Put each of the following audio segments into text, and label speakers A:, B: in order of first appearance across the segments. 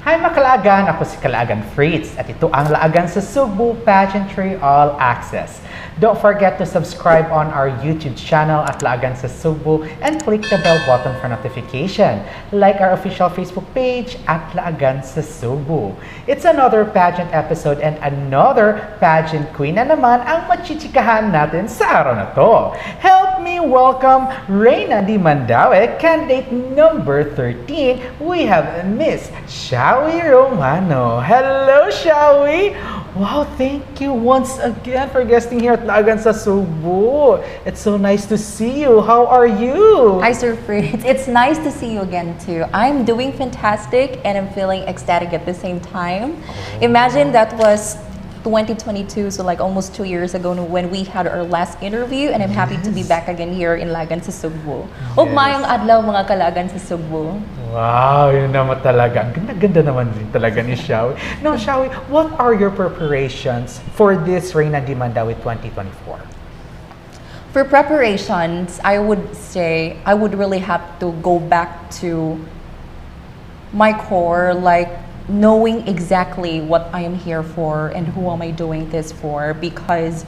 A: Hi mga kalaagan! Ako si Kalaagan Fritz at ito ang Laagan sa Cebu Pageantry All Access. Don't forget to subscribe on our YouTube channel at Laagan sa Cebu and click the bell button for notification. Like our official Facebook page at Laagan sa Cebu. It's another pageant episode and another pageant queen na naman ang machichikahan natin sa araw na to. Help me welcome Reina di Mandaue, candidate number 13. We have Miss Shawi Romano. Hello, Shawi! Wow, thank you once again for guesting here at Laagan sa Cebu. It's so nice to see you. How are you?
B: Hi, Sir Fritz. It's nice to see you again, too. I'm doing fantastic and I'm feeling ecstatic at the same time. Imagine that was 2022, so like almost 2 years ago when we had our last interview, and I'm happy to be back again here in Laagan sa Cebu. Ugmayong adlaw mga Kalaagan sa Cebu.
A: Wow, yun naman talaga. Ang ganda-ganda naman din talaga ni Shawi. Now, Shawi, what are your preparations for this Reina di Mandaue 2024?
B: For preparations, I would say I would really have to go back to my core, like knowing exactly what I am here for and who am I doing this for, because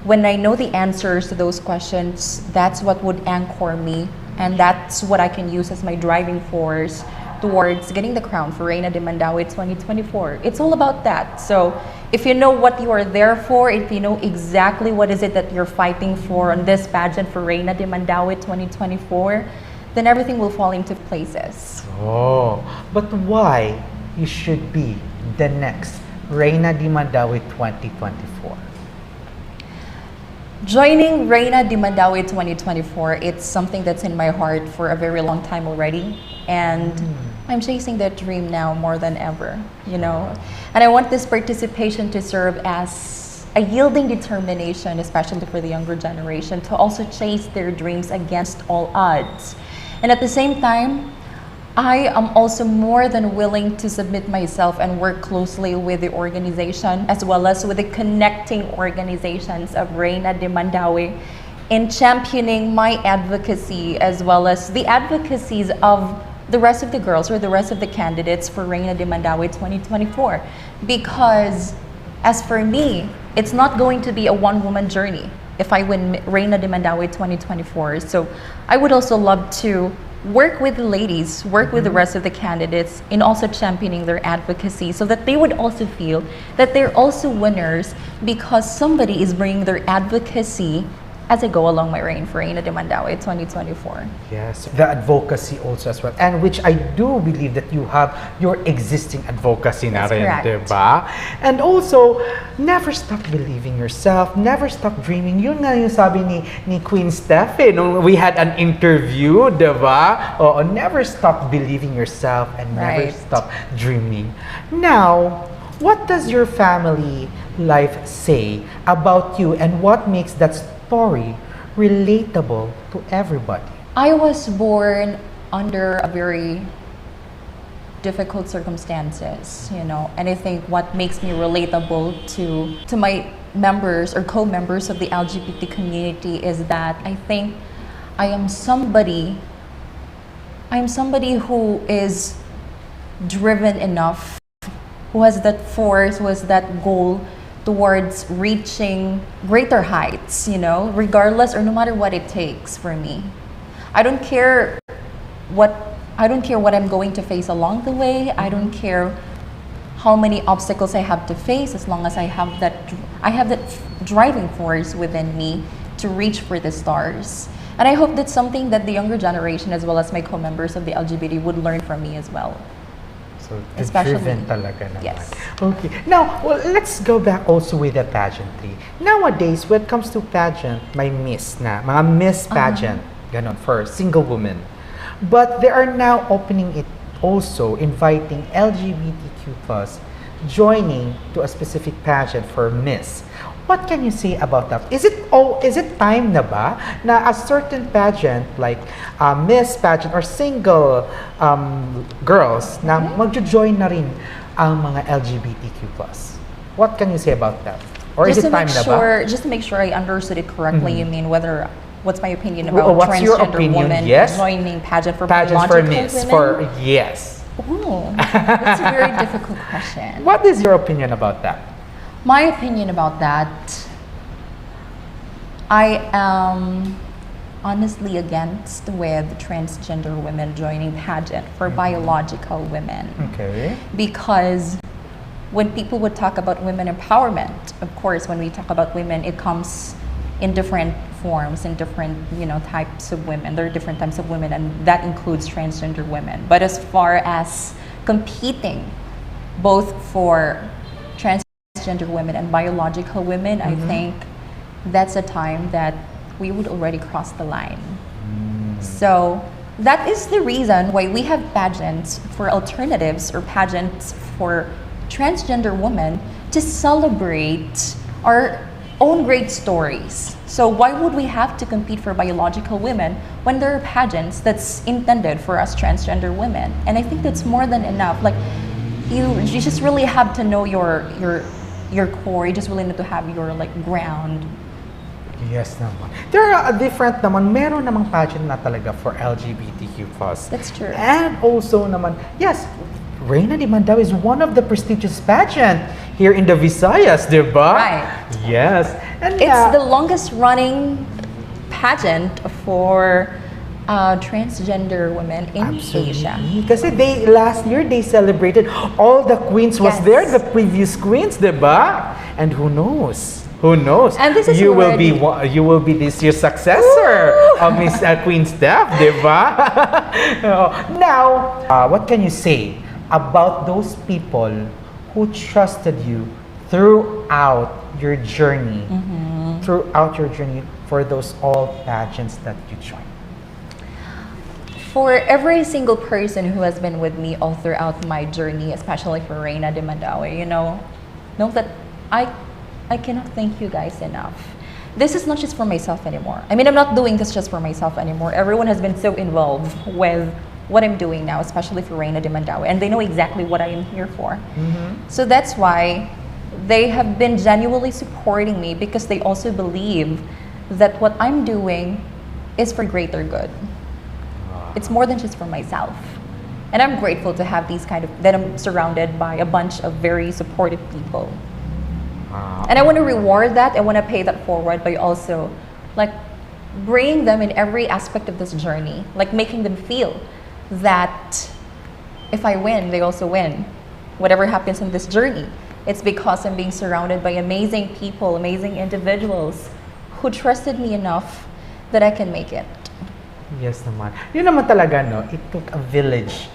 B: when I know the answers to those questions, that's what would anchor me, and that's what I can use as my driving force towards getting the crown for Reina di Mandaue 2024. It's all about that. So if you know what you are there for, if you know exactly what is it that you're fighting for on this pageant for Reina di Mandaue 2024, then everything will fall into places.
A: Oh, but why you should be the next Reina di Mandaue 2024?
B: Joining Reina di Mandaue 2024, it's something that's in my heart for a very long time already. And I'm chasing that dream now more than ever, you know. And I want this participation to serve as a yielding determination, especially for the younger generation, to also chase their dreams against all odds. And at the same time, I am also more than willing to submit myself and work closely with the organization as well as with the connecting organizations of Reina di Mandaue in championing my advocacy as well as the advocacies of the rest of the girls or the rest of the candidates for Reina di Mandaue 2024. Because as for me, it's not going to be a one-woman journey if I win Reina di Mandaue 2024. So I would also love to work with the ladies, work with the rest of the candidates in also championing their advocacy so that they would also feel that they're also winners because somebody is bringing their advocacy as I go along my reign for Reina di Mandaue 2024.
A: Yes, the advocacy also as well, and which I do believe that you have your existing advocacy na rin, diba? And also, never stop believing yourself, never stop dreaming. Yun nga yung sabi ni Queen Steffi nung we had an interview, diba? Oo, never stop believing yourself and never stop dreaming. Now, what does your family life say about you and what makes that story relatable to everybody?
B: I was born under a very difficult circumstances, you know, and I think what makes me relatable to my members or co-members of the LGBT community is that I think I am somebody who is driven enough, who has that force, who has that goal towards reaching greater heights, you know, regardless or no matter what it takes for me. I don't care what I'm going to face along the way. I don't care how many obstacles I have to face as long as I have that driving force within me to reach for the stars. And I hope that's something that the younger generation as well as my co-members of the LGBT would learn from me as well.
A: So,
B: especially
A: driven talaga naman.
B: Yes.
A: Okay. Now, well, let's go back also with the pageantry. Nowadays, when it comes to pageant, may miss na. Mga miss pageant. Ganon, for single women. But they are now opening it also, inviting LGBTQ plus joining to a specific pageant for miss. What can you say about that? Is it time na ba na a certain pageant like Miss pageant or single girls na magjo-join na rin ang mga LGBTQ+? What can you say about that? Or is it time na ba?
B: Just to make sure I understood it correctly, you mean what's my opinion about
A: what's your
B: transgender
A: opinion?
B: women
A: Yes.
B: joining pageant for
A: Miss?
B: women?
A: For yes.
B: Oh, that's a very difficult question.
A: What is your opinion about that?
B: My opinion about that, I am honestly against with transgender women joining pageant for biological women.
A: Okay.
B: Because when people would talk about women empowerment, of course, when we talk about women, it comes in different forms, in different, types of women. There are different types of women, and that includes transgender women. But as far as competing both for transgender women and biological women, I think that's a time that we would already cross the line. So that is the reason why we have pageants for alternatives or pageants for transgender women to celebrate our own great stories. So why would we have to compete for biological women when there are pageants that's intended for us transgender women? And I think that's more than enough. Like you just really have to know your core. You just really need to have your ground.
A: Yes naman. There are different naman. Meron namang pageant na talaga for LGBTQ+.
B: That's true.
A: And also naman, yes, Reina de Mandaue is one of the prestigious pageant here in the Visayas, diba?
B: Right.
A: Yes. And
B: It's the longest running pageant for transgender women in Asia.
A: Kasi last year they celebrated all the queens was
B: Yes.
A: there, the previous queens, diba? And who knows? Who knows?
B: And this is
A: you
B: already-
A: will be this year's successor of Miss Queen Steph, diba? Now, what can you say about those people who trusted you throughout your journey, for those all pageants that you joined?
B: For every single person who has been with me all throughout my journey, especially for Reina de Mandaue, know that I cannot thank you guys enough. This is not just for myself anymore. I mean, I'm not doing this just for myself anymore. Everyone has been so involved with what I'm doing now, especially for Reina de Mandaue, and they know exactly what I am here for. So that's why they have been genuinely supporting me, because they also believe that what I'm doing is for greater good. It's more than just for myself. And I'm grateful to have that I'm surrounded by a bunch of very supportive people. And I want to reward that. I want to pay that forward by also bringing them in every aspect of this journey, making them feel that if I win, they also win. Whatever happens in this journey, it's because I'm being surrounded by amazing people, amazing individuals who trusted me enough that I can make it.
A: Yes naman. Yun naman talaga, no? It took a village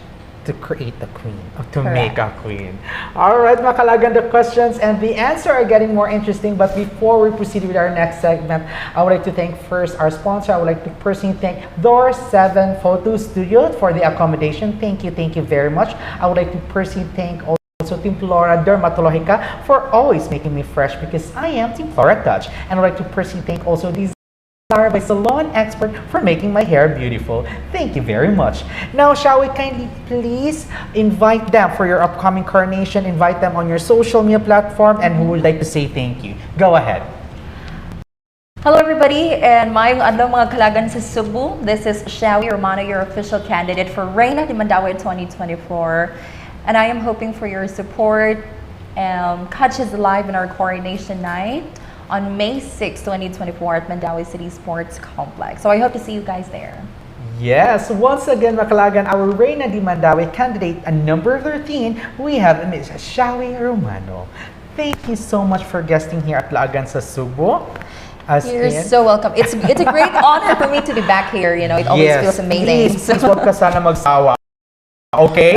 A: to create a queen, or to make a queen. All right, mga kalagan, the questions and the answer are getting more interesting. But before we proceed with our next segment, I would like to thank first our sponsor. I would like to personally thank Door 7 Photo Studio for the accommodation. Thank you very much. I would like to personally thank also Team Flora Dermatologica for always making me fresh, because I am Team Flora Touch. And I would like to personally thank also these by Salon Expert for making my hair beautiful. Thank you very much. Now, shall we kindly please invite them for your upcoming coronation, invite them on your social media platform, and who would like to say thank you? Go ahead.
B: Hello everybody, and mayong adlaw mga kalagan sa Cebu. This is Shawi, Romano, your official candidate for Reina de Mandaue 2024. And I am hoping for your support. Catch us live in our coronation night on May 6, 2024 at Mandaue City Sports Complex. So I hope to see you guys there.
A: Yes, once again, Makalagan, our Reina de Mandaue candidate and number 13, we have Ms. Shawi Romano. Thank you so much for guesting here at Laagan sa Cebu.
B: You're so welcome. It's a great honor for me to be back here. It always feels amazing.
A: Please wag ka sana magsawa. Okay?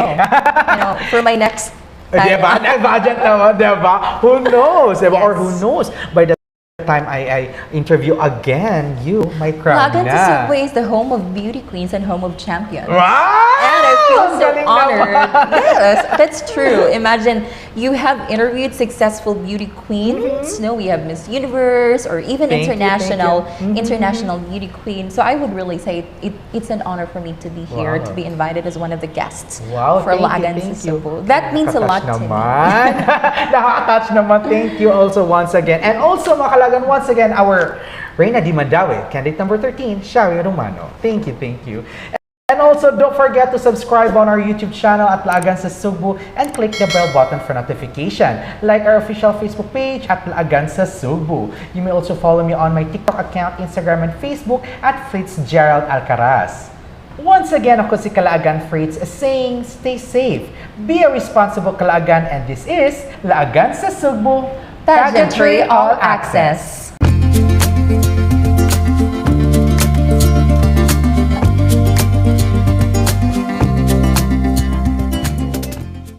B: For my next
A: Diba? Pageant naman, diba? Who knows? Diba? Or who knows? By the time I interview again, you might crown
B: Laagan
A: na.
B: sa Cebu is the home of beauty queens and home of champions.
A: Wow!
B: And I feel so
A: Galing
B: honored.
A: naman.
B: Yes, that's true. Imagine you have interviewed successful beauty queens. We have Miss Universe or even
A: Thank you,
B: international
A: thank you.
B: international beauty queen. So I would really say it's an honor for me to be here,
A: Wow.
B: to be invited as one of the guests
A: Wow,
B: for
A: thank
B: Laagan
A: you,
B: sa
A: thank you.
B: Cebu. That means a lot to me.
A: Nakaka-touch naman. Thank you also once again. And also, Makalagan, once again, our Reina de Mandaue, candidate number 13, Shawi Romano. Thank you. And And also, don't forget to subscribe on our YouTube channel at Laagan sa Cebu and click the bell button for notification. Like our official Facebook page at Laagan sa Cebu. You may also follow me on my TikTok account, Instagram, and Facebook at Fitzgerald Alcaraz. Once again, ako si Kalaagan Fritz saying, stay safe, be a responsible Kalaagan, and this is Laagan sa Cebu
B: Pageantry All Access.